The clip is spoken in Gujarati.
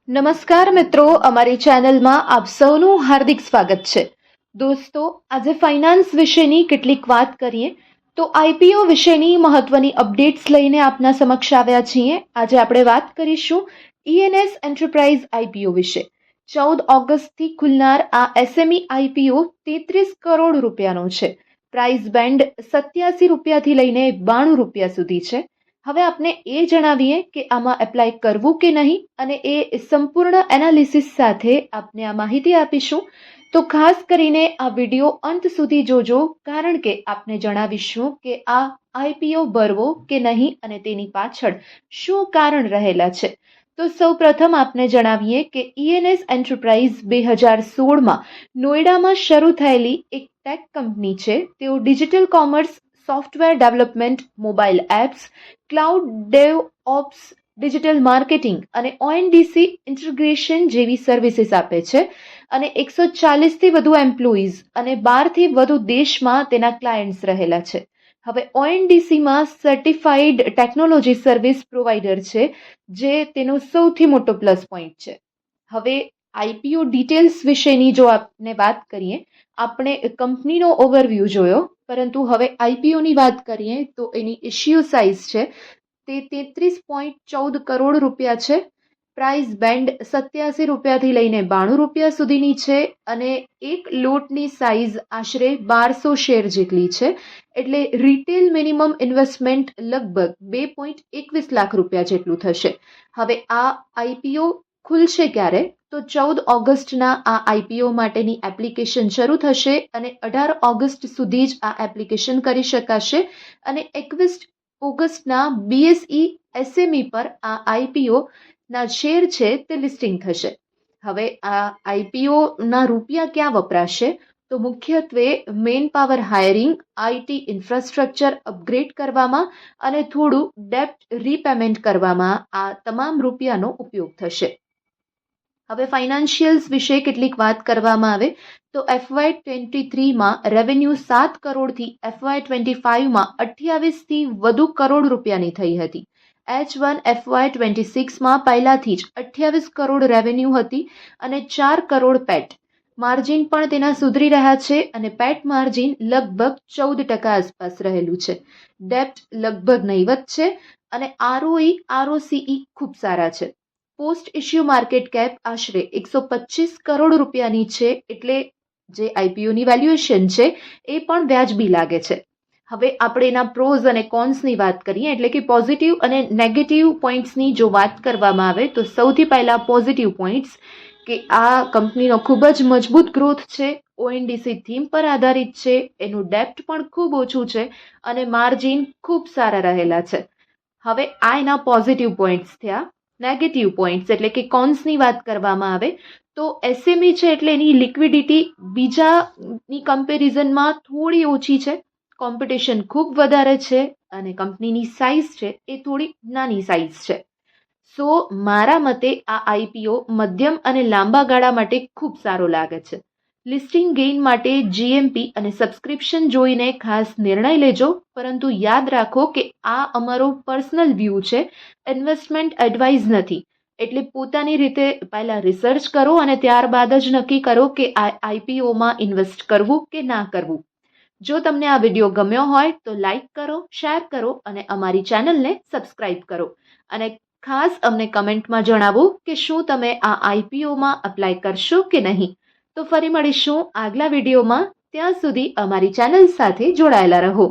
નમસ્કાર મિત્રો, અમારી ચેનલમાં આપ સૌનું હાર્દિક સ્વાગત છે. દોસ્તો, આજે ફાઇનાન્સ વિશેની કેટલીક વાત કરીએ તો આઈપીઓ વિશેની મહત્વની અપડેટ્સ લઈને આપના સમક્ષ આવ્યા છીએ. આજે આપણે વાત કરીશું ઈએનએસ એન્ટરપ્રાઇઝ આઈપીઓ વિશે. 14 ઓગસ્ટથી ખુલનાર આ એસએમઈ આઈપીઓ 33 કરોડ રૂપિયાનો છે. પ્રાઇસ બેન્ડ 87 રૂપિયાથી લઈને 92 રૂપિયા સુધી છે. હવે આપને એ જણાવીએ કે આમાં એપ્લાય કરવું કે નહીં, અને એ સંપૂર્ણ એનાલિસિસ સાથે આપને આ માહિતી આપીશું. તો ખાસ કરીને આ વિડીયો અંત સુધી જોજો, કારણ કે આપને જણાવીશું કે આ આઈપીઓ ભરવો કે નહીં અને તેની પાછળ શું કારણ રહેલા છે. તો સૌપ્રથમ આપને જણાવીએ કે ઈએનએસ એન્ટરપ્રાઇઝ 2016માં નોઈડામાં શરૂ થયેલી એક ટેક કંપની છે. તેઓ digital commerce, software development, mobile apps, cloud Dave ops, digital marketing અને ઓએનડીસી ઇન્ટિગ્રેશન જેવી સર્વિસીસ આપે છે. અને 140થી વધુ એમ્પ્લોઈઝ અને 12થી વધુ દેશમાં તેના ક્લાયન્ટ્સ રહેલા છે. હવે ઓએનડીસીમાં સર્ટિફાઈડ ટેકનોલોજી સર્વિસ પ્રોવાઈડર છે, જે તેનો સૌથી મોટો પ્લસ પોઈન્ટ છે. હવે આઈપીઓ ડિટેલ્સ વિશેની જો આપણે વાત કરીએ, આપણે કંપનીનો ઓવરવ્યૂ જોયો, પરંતુ હવે આઈપીઓની વાત કરીએ તો એની ઇશ્યુ સાઇઝ છે તે 33.14 કરોડ રૂપિયા છે. પ્રાઇસ બેન્ડ 87 રૂપિયાથી લઈને 92 રૂપિયા સુધીની છે અને એક લોટની સાઇઝ આશરે 1200 શેર જેટલી છે. એટલે રિટેલ મિનિમમ ઇન્વેસ્ટમેન્ટ લગભગ 2.21 લાખ રૂપિયા જેટલું થશે. હવે આ આઈપીઓ ખુલશે ક્યારે? તો 14 ઓગસ્ટના આ આઈપીઓ માટેની એપ્લિકેશન શરૂ થશે અને 18 ઓગસ્ટ સુધી જ આ એપ્લિકેશન કરી શકાશે અને 21 ઓગસ્ટના બીએસઈ એસએમઈ પર આ આઈપીઓ ના શેર છે તે લિસ્ટિંગ થશે. હવે આ આઈપીઓ ના રૂપિયા ક્યાં વપરાશે? તો મુખ્યત્વે man power hiring, IT infrastructure upgrade કરવામાં અને થોડું ડેપ્ટ રીપેમેન્ટ કરવામાં આ તમામ રૂપિયાનો ઉપયોગ થશે. હવે ફાઇનાન્શિયલ્સ વિશે કેટલીક વાત કરવામાં આવે તો FY23માં રેવન્યુ 7 કરોડથી FY25માં 28થી વધુ કરોડ રૂપિયાની થઈ હતી. H1 FY26માં પહેલાથી જ 28 કરોડ રેવન્યુ હતી અને 4 કરોડ પેટ. માર્જિન પણ તેના સુધરી રહ્યા છે અને પેટ માર્જિન લગભગ 14% આસપાસ રહેલું છે. ડેપ્ટ લગભગ નહીવત છે અને આરઓઈ, આરઓસીઈ ખૂબ સારા છે. પોસ્ટ ઇશ્યુ માર્કેટ કેપ આશરે 125 કરોડ રૂપિયાની છે, એટલે જે આઈપીઓની વેલ્યુએશન છે એ પણ વ્યાજબી લાગે છે. હવે આપણે એના પ્રોઝ અને કોન્સની વાત કરીએ, એટલે કે પોઝિટિવ અને નેગેટિવ પોઈન્ટ્સની જો વાત કરવામાં આવે તો સૌથી પહેલા પોઝિટિવ પોઈન્ટ્સ કે આ કંપનીનો ખૂબ જ મજબૂત ગ્રોથ છે, ઓએનડીસી થીમ પર આધારિત છે, એનું ડેપ્ટ પણ ખૂબ ઓછું છે અને માર્જિન ખૂબ સારા રહેલા છે. હવે આ એના પોઝિટિવ પોઈન્ટ્સ થયા. નેગેટિવ પોઈન્ટ્સ એટલે કે કોન્સની વાત કરવામાં આવે તો એસએમઈ છે એટલે એની લિક્વિડિટી બીજાની કમ્પેરિઝનમાં થોડી ઓછી છે, કોમ્પિટિશન ખૂબ વધારે છે અને કંપનીની સાઇઝ છે એ થોડી નાની સાઇઝ છે. સો મારા મતે આ આઈપીઓ મધ્યમ અને લાંબા ગાળા માટે ખૂબ સારો લાગે છે. લિસ્ટિંગ ગેઇન માટે જીએમપી અને સબસ્ક્રિપ્શન જોઈને ખાસ નિર્ણય લેજો, પરંતુ યાદ રાખો કે આ અમારો પર્સનલ વ્યૂ છે, ઇન્વેસ્ટમેન્ટ એડવાઇઝ નથી. એટલે પોતાની રીતે પહેલા રિસર્ચ કરો અને ત્યારબાદ જ નક્કી કરો કે આ આઈપીઓમાં ઇન્વેસ્ટ કરવું કે ના કરવું. જો તમને આ વિડીયો ગમ્યો હોય તો લાઈક કરો, શેર કરો અને અમારી ચેનલને સબસ્ક્રાઇબ કરો. અને ખાસ અમને કમેન્ટમાં જણાવો કે શું તમે આ આઈપીઓમાં અપ્લાય કરશો કે નહીં. તો ફરી મળીશું આગલા વિડીયોમાં. ત્યાં સુધી અમારી ચેનલ સાથે જોડાયેલા રહો.